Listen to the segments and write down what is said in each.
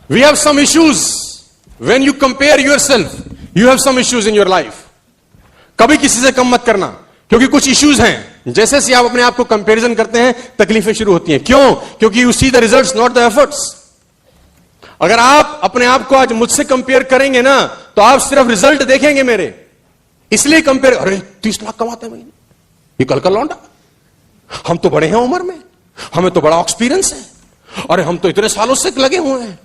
We have some issues when you compare yourself, you have some issues in your life. कभी किसी से कम मत करना, क्योंकि कुछ इश्यूज हैं। जैसे से आप अपने आप को कंपैरिजन करते हैं, तकलीफें शुरू होती हैं। क्यों? क्योंकि you see the results, not the efforts. अगर आप अपने आप को आज मुझसे कंपेयर करेंगे ना, तो आप सिर्फ रिजल्ट देखेंगे मेरे, इसलिए कंपेयर, अरे 30 लाख कमाते हैं महीने, ये कल का लौंडा, हम तो बड़े हैं उम्र में, हमें तो बड़ा एक्सपीरियंस है, अरे हम तो इतने सालों से लगे हुए हैं,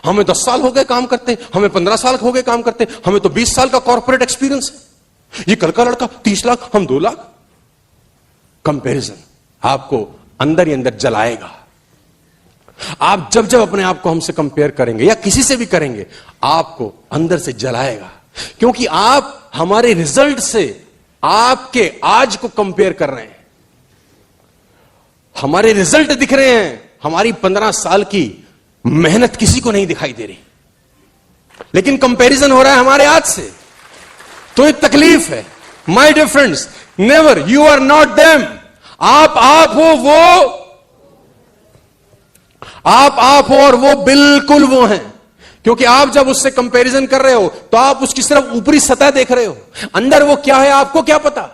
हमें 10 साल हो गए काम करते, हमें 15 साल हो गए काम करते, हमें तो 20 साल का कॉर्पोरेट एक्सपीरियंस है, ये कल का लड़का 30 लाख, हम 2 लाख। कंपैरिजन आपको अंदर ही अंदर जलाएगा। आप जब जब अपने आप को हमसे कंपेयर करेंगे या किसी से भी करेंगे, आपको अंदर से जलाएगा, क्योंकि आप हमारे रिजल्ट से आपके आज को कंपेयर कर रहे हैं। हमारे रिजल्ट दिख रहे हैं, हमारी 15 साल की मेहनत किसी को नहीं दिखाई दे रही, लेकिन कंपैरिजन हो रहा है हमारे आज से, तो एक तकलीफ है। My dear friends, never, you are not them. आप हो, वो आप हो और वो बिल्कुल वो हैं। क्योंकि आप जब उससे कंपैरिजन कर रहे हो, तो आप उसकी सिर्फ ऊपरी सतह देख रहे हो, अंदर वो क्या है आपको क्या पता।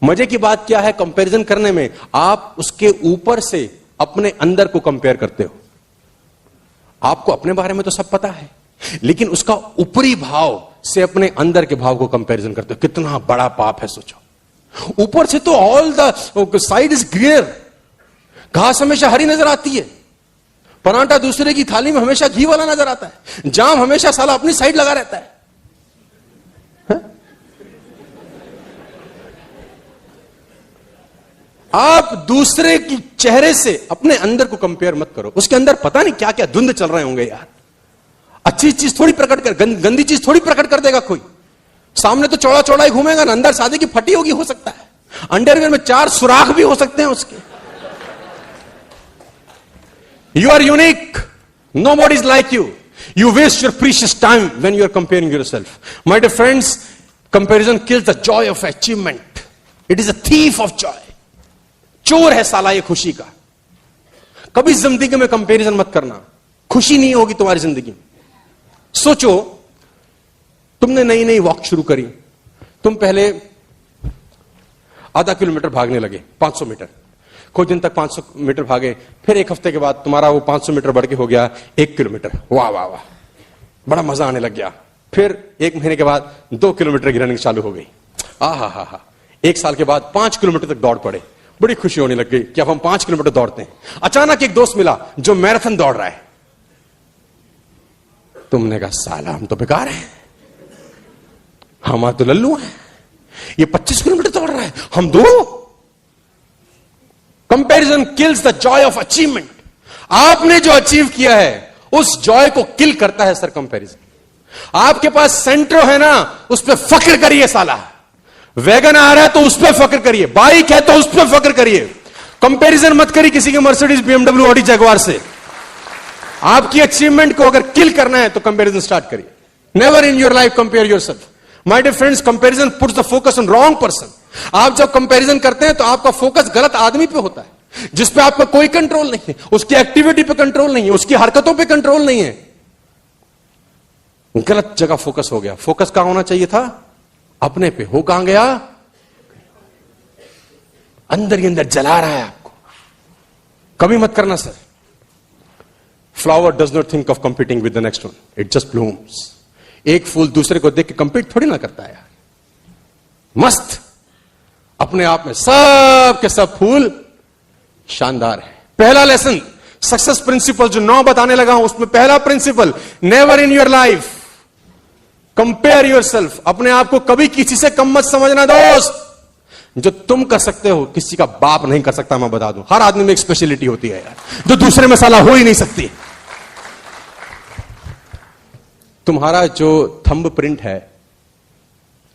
मजे की बात क्या है कंपैरिजन करने में, आप उसके ऊपर से अपने अंदर को कंपेयर करते हो। आपको अपने बारे में तो सब पता है, लेकिन उसका ऊपरी भाव से अपने अंदर के भाव को कंपैरिजन करते हो। कितना बड़ा पाप है सोचो। ऊपर से तो all the side is clear, घास हमेशा हरी नजर आती है, परांठा दूसरे की थाली में हमेशा घी वाला नजर आता है, जाम हमेशा साला अपनी साइड लगा रहता है। आप दूसरे की चेहरे से अपने अंदर को कंपेयर मत करो। उसके अंदर पता नहीं क्या क्या धुंध चल रहे होंगे यार। अच्छी चीज थोड़ी प्रकट कर, गंदी चीज थोड़ी प्रकट कर देगा कोई। सामने तो चौड़ा चौड़ा ही घूमेगा ना, अंदर शादी की फटी होगी, हो सकता है अंडरवियर में 4 सुराख भी हो सकते हैं उसके। You are unique. Nobody is like you. You waste your precious time when you are comparing yourself. My dear friends, comparison kills the joy of achievement. It is a thief of joy. चोर है साला ये खुशी का। कभी जिंदगी में comparison मत करना, खुशी नहीं होगी तुम्हारी जिंदगी में। सोचो, तुमने नई नई वॉक शुरू करी, तुम पहले आधा किलोमीटर भागने लगे, 500 मीटर, कुछ दिन तक 500 मीटर भागे, फिर एक हफ्ते के बाद तुम्हारा वो 500 मीटर बढ़ के हो गया 1 किलोमीटर। वाह वाह वाह, बड़ा मजा आने लग गया। फिर 1 महीने के बाद 2 किलोमीटर की रनिंग चालू हो गई। हा 1 साल के बाद 5 किलोमीटर तक दौड़ पड़े, बड़ी खुशी होने लग गई कि अब हम 5 किलोमीटर दौड़ते हैं। अचानक एक दोस्त मिला जो मैराथन दौड़ रहा है। तुमने कहा साला हम तो बेकार हैं, हम तो लल्लू हैं, ये 25 किलोमीटर दौड़ रहा है, हम 2। Comparison kills the Joy of achievement. आपने जो अचीव किया है उस जॉय को किल करता है सर कंपैरिजन। आपके पास सेंट्रो है ना, उस पर फक्र करिए साला। वैगन आ रहा है तो उस पर फक्र करिए, बाइक है तो उस पर फक्र करिए। कंपैरिजन मत करिए किसी के मर्सिडीज, बीएमडब्ल्यू, ऑडी, जगुआर से। आपकी अचीवमेंट को अगर किल करना है तो कंपैरिजन स्टार्ट करिए। Never in your life compare yourself. My dear friends, comparison puts the focus on wrong person. आप जब कंपैरिजन करते हैं तो आपका फोकस गलत आदमी पे होता है, जिस पे आपका कोई कंट्रोल नहीं है, उसकी एक्टिविटी पे कंट्रोल नहीं है, उसकी हरकतों पे कंट्रोल नहीं है। गलत जगह फोकस हो गया। फोकस कहां होना चाहिए था? अपने पे। हो कहां गया? अंदर ही अंदर जला रहा है आपको। कभी मत करना sir. Flower does not think of competing with the next one, it just blooms. एक फूल दूसरे को देख के कंपीट थोड़ी ना करता है यार। मस्त अपने आप में सब के सब फूल शानदार है। पहला लेसन, सक्सेस प्रिंसिपल जो 9 बताने लगा हूं, उसमें पहला principle, never in your life compare yourself. अपने आप को कभी किसी से कम मत समझना दोस्त। जो तुम कर सकते हो किसी का बाप नहीं कर सकता। मैं बता दूं, हर आदमी में एक स्पेशलिटी होती है यार, जो दूसरे में साला हो ही नहीं सकती। तुम्हारा जो थंब प्रिंट है,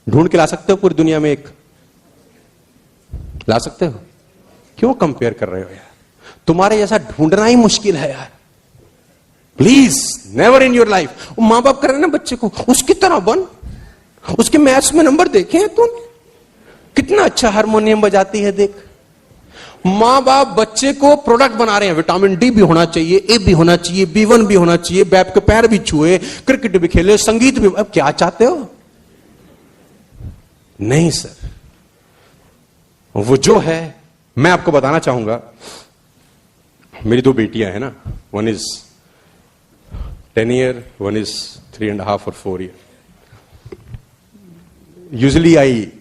ढूंढ के ला सकते हो पूरी दुनिया में? एक ला सकते हो? क्यों कंपेयर कर रहे हो यार? तुम्हारे जैसा ढूंढना ही मुश्किल है यार। Please never in your life. मां बाप कर रहे हैं ना बच्चे को, उसकी तरह बन। उसके मैथ्स में नंबर देखे हैं तूने? कितना अच्छा हारमोनियम बजाती है देख। मां बाप बच्चे को प्रोडक्ट बना रहे हैं, विटामिन डी भी होना चाहिए, ए भी होना चाहिए, B1 भी होना चाहिए, बैप के पैर भी छुए, क्रिकेट भी खेले, संगीत भी। अब क्या चाहते हो? नहीं सर, वो जो है, मैं आपको बताना चाहूंगा, मेरी 2 बेटियां हैं ना, 1 is 10 year, 1 is 3.5 or 4 year. Usually I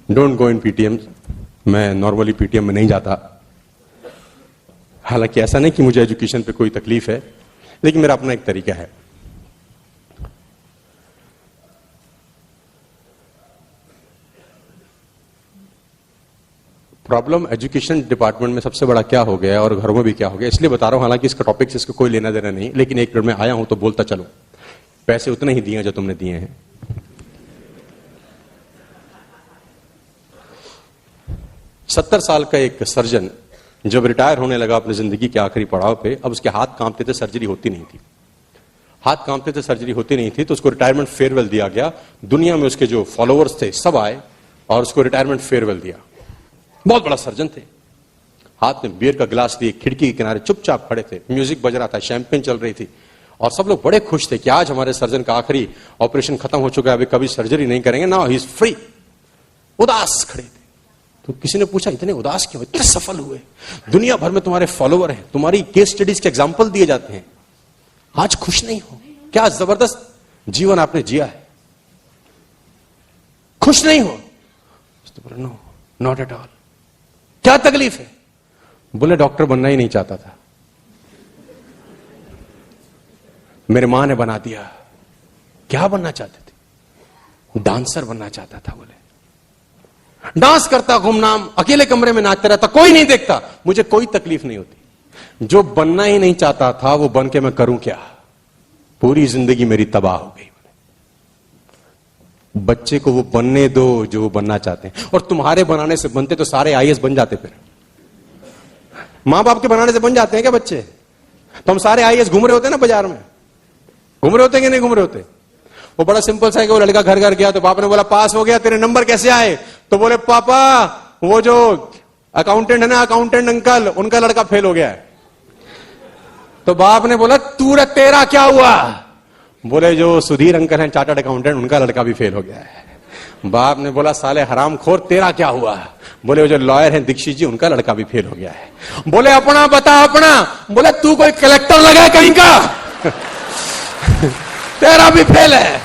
don't go in PTM. मैं नॉर्मली पीटीएम में नहीं जाता। हालांकि ऐसा नहीं कि मुझे एजुकेशन पे कोई तकलीफ है, लेकिन मेरा अपना एक तरीका है। प्रॉब्लम एजुकेशन डिपार्टमेंट में सबसे बड़ा क्या हो गया और घरों में भी क्या हो गया, इसलिए बता रहा हूं, हालांकि इसका टॉपिक से इसका कोई लेना देना नहीं, लेकिन एक मिनट में आया हूं तो बोलता चलो। पैसे उतने ही दिए जो तुमने दिए हैं। 70 साल का एक सर्जन जब रिटायर होने लगा अपनी जिंदगी के आखिरी पड़ाव पे, अब उसके हाथ कांपते थे, सर्जरी होती नहीं थी, हाथ कांपते थे, सर्जरी होती नहीं थी, तो उसको रिटायरमेंट फेयरवेल दिया गया। दुनिया में उसके जो फॉलोअर्स थे सब आए और उसको रिटायरमेंट फेयरवेल दिया। बहुत बड़ा सर्जन थे, हाथ में बियर का गिलास लिए खिड़की के किनारे चुपचाप खड़े थे, म्यूजिक बज रहा था, शैंपेन चल रही थी और सब लोग बड़े खुश थे कि आज हमारे सर्जन का आखिरी ऑपरेशन खत्म हो चुका है, अभी कभी सर्जरी नहीं करेंगे, नाउ ही इज फ्री। उदास खड़े थे। तो किसी ने पूछा इतने उदास क्यों, इतने सफल हुए, दुनिया भर में तुम्हारे फॉलोवर हैं, तुम्हारी केस स्टडीज के एग्जाम्पल दिए जाते हैं, आज खुश नहीं हो? क्या जबरदस्त जीवन आपने जिया है, खुश नहीं हो? No, not at all. क्या तकलीफ है? बोले डॉक्टर बनना ही नहीं चाहता था, मेरे मां ने बना दिया। क्या बनना चाहते थे? डांसर बनना चाहता था। बोले डांस करता, गुमनाम, अकेले कमरे में नाचता रहता, कोई नहीं देखता, मुझे कोई तकलीफ नहीं होती। जो बनना ही नहीं चाहता था वो बन के मैं करूं क्या? पूरी जिंदगी मेरी तबाह हो गई। बच्चे को वो बनने दो जो वो बनना चाहते हैं, और तुम्हारे बनाने से बनते तो सारे आईएएस बन जाते। फिर मां बाप के बनाने से बन जाते हैं क्या बच्चे? तो हम सारे आईएएस घूम रहे होते हैं ना, बाजार में घूम रहे होते हैं कि नहीं घूम रहे होते? वो बड़ा सिंपल सा है कि वो लड़का घर घर गया तो बाप ने बोला पास हो गया, तेरे नंबर कैसे आए? तो बोले पापा वो जो अकाउंटेंट है ना, अकाउंटेंट अंकल, उनका लड़का फेल हो गया है। तो बाप ने बोला तेरा क्या हुआ? बोले जो सुधीर अंकल हैं चार्टर्ड अकाउंटेंट, उनका लड़का भी फेल हो गया है। बाप ने बोला साले हरामखोर तेरा क्या हुआ? बोले वो जो लॉयर हैं दीक्षित जी, उनका लड़का भी फेल हो गया है। बोले अपना बता अपना। बोले तू कोई कलेक्टर लगा कहीं का तेरा भी फेल है।